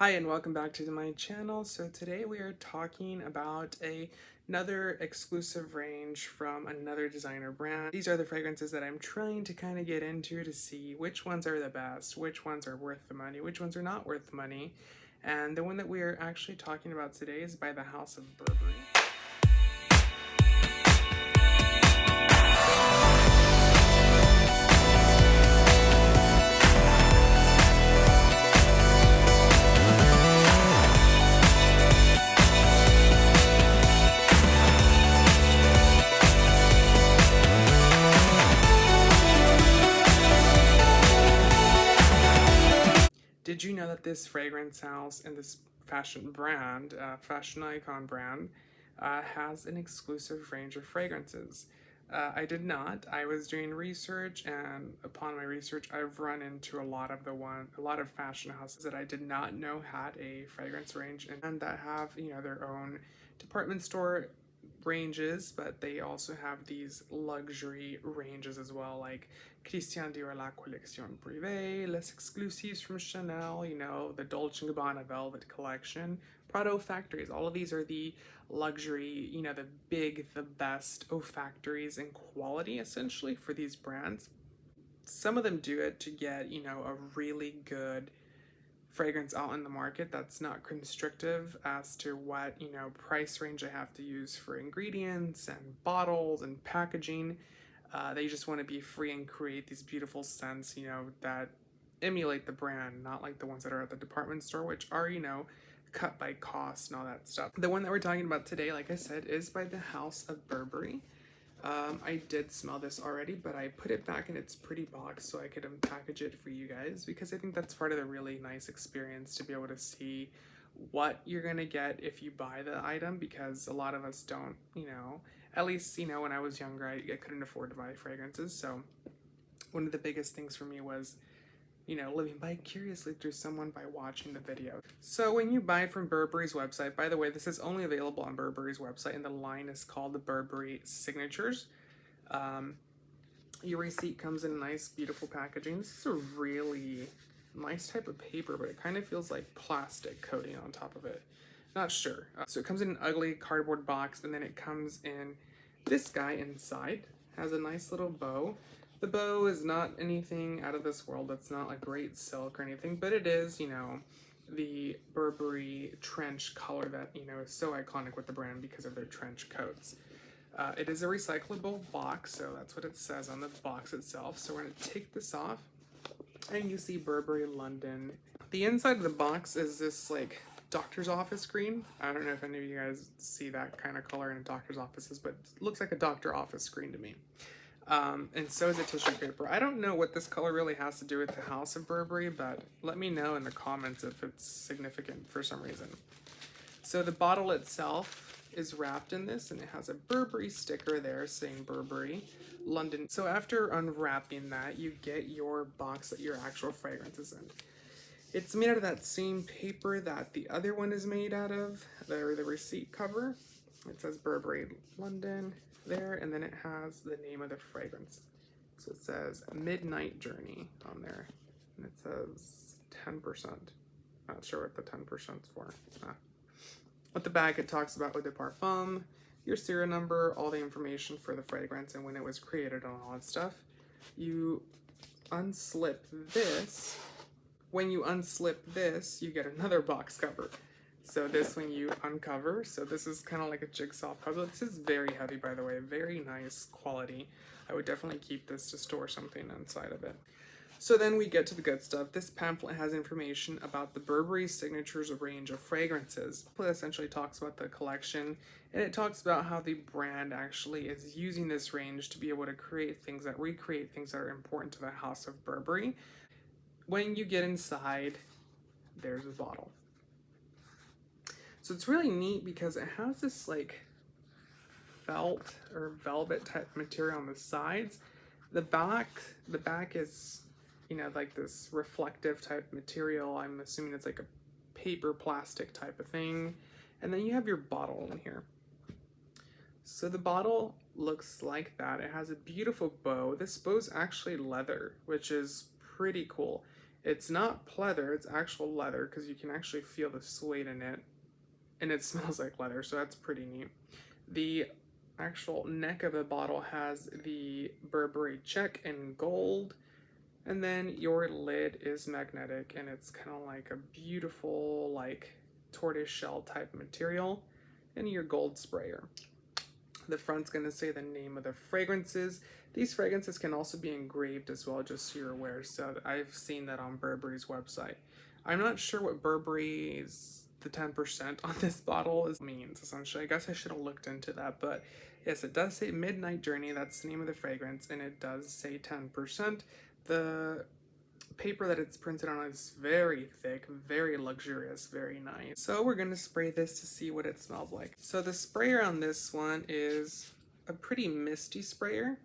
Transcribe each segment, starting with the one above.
Hi and welcome back to my channel. So today we are talking about another exclusive range from another designer brand. These are the fragrances that I'm trying to kind of get into to see which ones are the best, which ones are worth the money, which ones are not worth the money. And the one that we are actually talking about today is by the House of Burberry. Did you know that this fragrance house and this fashion brand, fashion icon brand, has an exclusive range of fragrances? I did not. I was doing research, and upon my research, I've run into a lot of fashion houses that I did not know had a fragrance range and that have their own department store ranges, but they also have these luxury ranges as well, like Christian Dior La Collection Privée, Les Exclusives from Chanel, the Dolce & Gabbana Velvet Collection, Prada Factories. All of these are the luxury, the best factories in quality, essentially, for these brands. Some of them do it to get, a really good fragrance out in the market that's not constrictive as to what price range I have to use for ingredients and bottles and packaging. They just want to be free and create these beautiful scents that emulate the brand, not like the ones that are at the department store, which are cut by cost and all that stuff. The one that we're talking about today, like I said, is by the House of Burberry. I did smell this already, but I put it back in its pretty box so I could unpackage it for you guys, because I think that's part of the really nice experience, to be able to see what you're gonna get if you buy the item, because a lot of us don't, at least, when I was younger, I couldn't afford to buy fragrances. So one of the biggest things for me was living vicariously through someone by watching the video. So when you buy from Burberry's website, by the way, this is only available on Burberry's website, and the line is called the Burberry Signatures. Your receipt comes in nice, beautiful packaging. This is a really nice type of paper, but it kind of feels like plastic coating on top of it. Not sure. So it comes in an ugly cardboard box, and then it comes in this guy inside. Has a nice little bow. The bow is not anything out of this world. It's not like great silk or anything, but it is, the Burberry trench color that, is so iconic with the brand because of their trench coats. It is a recyclable box, so that's what it says on the box itself. So we're going to take this off, and you see Burberry London. The inside of the box is this, like, doctor's office screen. I don't know if any of you guys see that kind of color in doctor's offices, but it looks like a doctor office screen to me. And so is a tissue paper. I don't know what this color really has to do with the House of Burberry, but let me know in the comments if it's significant for some reason. So the bottle itself is wrapped in this, and it has a Burberry sticker there saying Burberry London. So after unwrapping that, you get your box that your actual fragrance is in. It's made out of that same paper that the other one is made out of, the receipt cover. It says Burberry London there, and then it has the name of the fragrance. So it says Midnight Journey on there, and it says 10%. Not sure what the 10% is for. At the back, it talks about eau de parfum, your serial number, all the information for the fragrance and when it was created and all that stuff. You unslip this. When you unslip this, you get another box cover. So this one you uncover. So this is kind of like a jigsaw puzzle. This is very heavy, by the way, very nice quality. I would definitely keep this to store something inside of it. So then we get to the good stuff. This pamphlet has information about the Burberry Signatures range of fragrances. It essentially talks about the collection, and it talks about how the brand actually is using this range to be able to create things that recreate things that are important to the House of Burberry. When you get inside, there's a bottle. So it's really neat because it has this like felt or velvet type material on the sides. The back is, like this reflective type material. I'm assuming it's like a paper plastic type of thing. And then you have your bottle in here. So the bottle looks like that. It has a beautiful bow. This bow's actually leather, which is pretty cool. It's not pleather, it's actual leather because you can actually feel the suede in it, and it smells like leather, so that's pretty neat. The actual neck of the bottle has the Burberry check in gold, and then your lid is magnetic, and it's kind of like a beautiful, like tortoise shell type material, and your gold sprayer. The front's going to say the name of the fragrances. These fragrances can also be engraved as well, just so you're aware. So I've seen that on Burberry's website. I'm not sure what Burberry's the 10% on this bottle means, essentially. I guess I should have looked into that, but yes, it does say Midnight Journey. That's the name of the fragrance, and it does say 10%. The paper that it's printed on is very thick, very luxurious, very nice. So we're gonna spray this to see what it smells like. So the sprayer on this one is a pretty misty sprayer.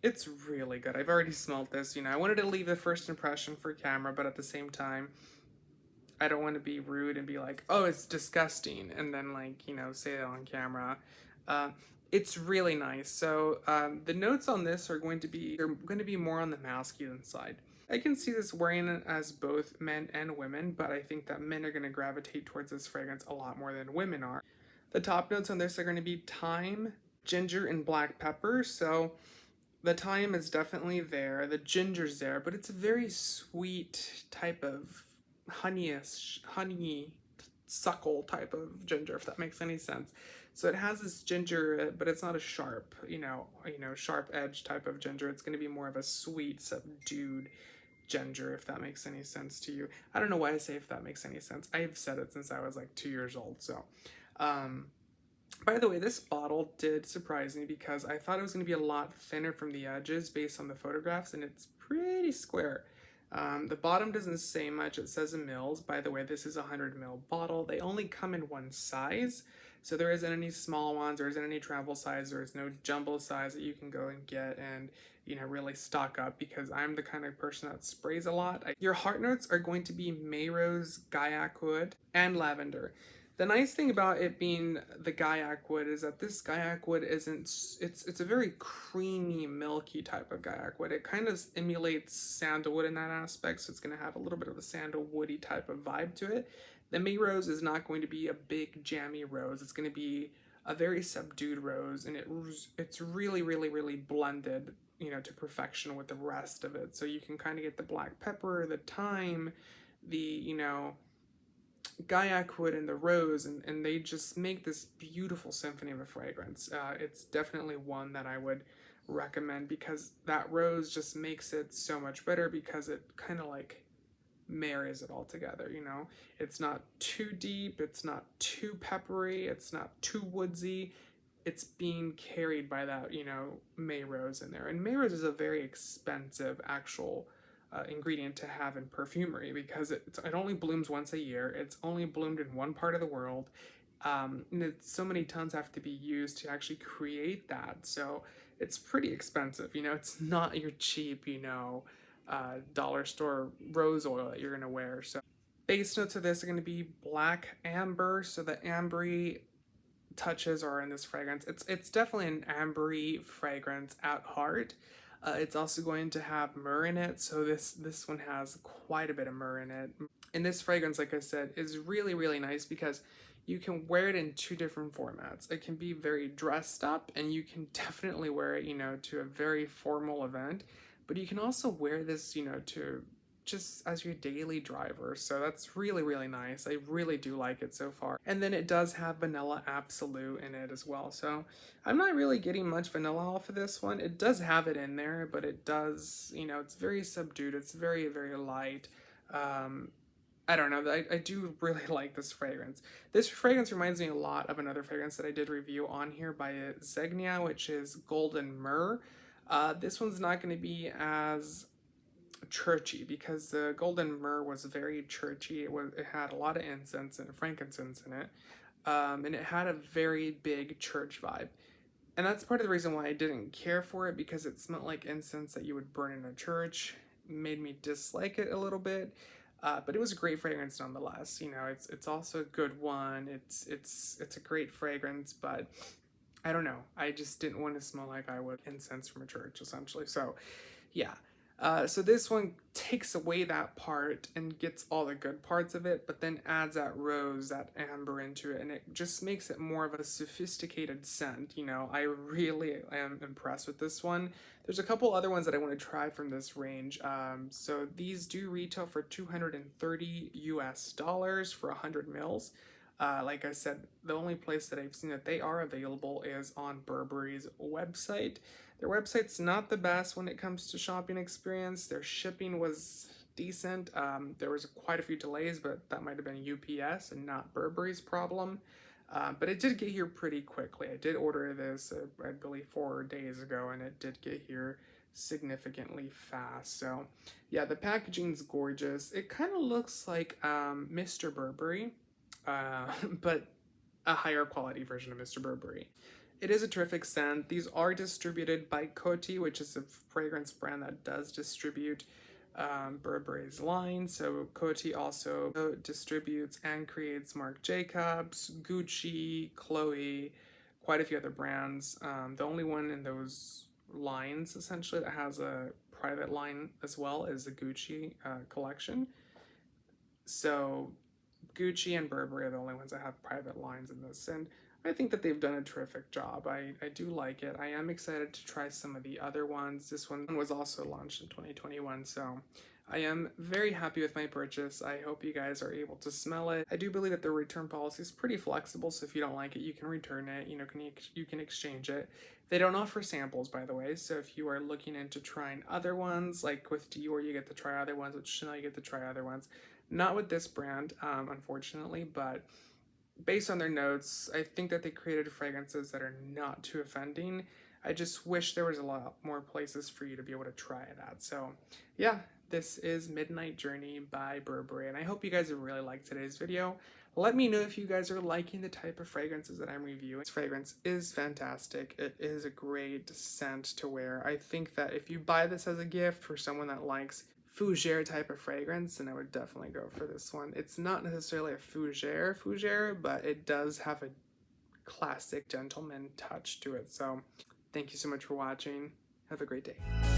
It's really good. I've already smelled this. I wanted to leave the first impression for camera, but at the same time, I don't want to be rude and be like, oh, it's disgusting, and then say it on camera. It's really nice. So the notes on this are going to be more on the masculine side. I can see this wearing it as both men and women, but I think that men are going to gravitate towards this fragrance a lot more than women are. The top notes on this are going to be thyme, ginger, and black pepper. So the thyme is definitely there, the ginger's there, but it's a very sweet type of honey suckle type of ginger, if that makes any sense. So it has this ginger, but it's not a sharp, sharp edge type of ginger. It's going to be more of a sweet, subdued ginger, if that makes any sense to you. I don't know why I say if that makes any sense. I've said it since I was like 2 years old. So, by the way, this bottle did surprise me because I thought it was going to be a lot thinner from the edges based on the photographs, and it's pretty square. The bottom doesn't say much. It says in mils. By the way, this is a 100 ml bottle. They only come in one size, so there isn't any small ones, there isn't any travel size, there is no jumbo size that you can go and get and really stock up, because I'm the kind of person that sprays a lot. Your heart notes are going to be Mayrose, Gaiac wood, and lavender. The nice thing about it being the Gaiac wood is that this Gaiac wood it's a very creamy, milky type of Gaiac wood. It kind of emulates sandalwood in that aspect, so it's going to have a little bit of a sandalwoody type of vibe to it. The Mayrose is not going to be a big jammy rose. It's going to be a very subdued rose, and it's really, really, really blended, to perfection with the rest of it. So you can kind of get the black pepper, the thyme, the, Gaiac wood and the rose, and they just make this beautiful symphony of a fragrance. It's definitely one that I would recommend because that rose just makes it so much better, because it kind of like marries it all together. It's not too deep, it's not too peppery, it's not too woodsy. It's being carried by that, Mayrose in there. And Mayrose is a very expensive actual ingredient to have in perfumery, because it only blooms once a year. It's only bloomed in one part of the world. And so many tons have to be used to actually create that. So it's pretty expensive. It's not your cheap, dollar store rose oil that you're going to wear. So base notes of this are going to be black amber. So the ambery touches are in this fragrance. It's definitely an ambery fragrance at heart. It's also going to have myrrh in it, so this one has quite a bit of myrrh in it. And this fragrance, like I said, is really, really nice because you can wear it in two different formats. It can be very dressed up, and you can definitely wear it, to a very formal event, but you can also wear this, to just as your daily driver. So that's really, really nice. I really do like it so far. And then it does have vanilla absolute in it as well. So I'm not really getting much vanilla off of this one. It does have it in there, but it does, it's very subdued. It's very, very light. I don't know. I do really like this fragrance. This fragrance reminds me a lot of another fragrance that I did review on here by Zegna, which is Golden Myrrh. This one's not going to be as churchy because the Golden Myrrh was very churchy. It had a lot of incense and frankincense in it, and it had a very big church vibe. And that's part of the reason why I didn't care for it, because it smelled like incense that you would burn in a church. It made me dislike it a little bit. But it was a great fragrance nonetheless. It's also a good one. It's a great fragrance, but I don't know. I just didn't want to smell like I would incense from a church, essentially. So, yeah. So this one takes away that part and gets all the good parts of it, but then adds that rose, that amber into it, and it just makes it more of a sophisticated scent. You know, I really am impressed with this one. There's a couple other ones that I want to try from this range. So these do retail for $230 US for 100 mils. Like I said, the only place that I've seen that they are available is on Burberry's website. Their website's not the best when it comes to shopping experience. Their shipping was decent. There was quite a few delays, but that might have been UPS and not Burberry's problem. But it did get here pretty quickly. I did order this, I believe, 4 days ago, and it did get here significantly fast. So yeah, the packaging's gorgeous. It kind of looks like Mr. Burberry, but a higher quality version of Mr. Burberry. It is a terrific scent. These are distributed by Coty, which is a fragrance brand that does distribute Burberry's line. So Coty also distributes and creates Marc Jacobs, Gucci, Chloe, quite a few other brands. The only one in those lines essentially that has a private line as well is the Gucci collection. So Gucci and Burberry are the only ones that have private lines in this, and I think that they've done a terrific job. I do like it. I am excited to try some of the other ones. This one was also launched in 2021, so I am very happy with my purchase. I hope you guys are able to smell it. I do believe that the return policy is pretty flexible, so if you don't like it, you can return it. You know, you can exchange it. They don't offer samples, by the way, so if you are looking into trying other ones, like with Dior, you get to try other ones. With Chanel, you get to try other ones. Not with this brand, unfortunately, but based on their notes, I think that they created fragrances that are not too offending. I just wish there was a lot more places for you to be able to try it at. So yeah, this is Midnight Journey by Burberry, and I hope you guys have really liked today's video. Let me know if you guys are liking the type of fragrances that I'm reviewing. This fragrance is fantastic. It is a great scent to wear. I think that if you buy this as a gift for someone that likes fougere type of fragrance, and I would definitely go for this one. It's not necessarily a fougere, but it does have a classic gentleman touch to it. So thank you so much for watching. Have a great day.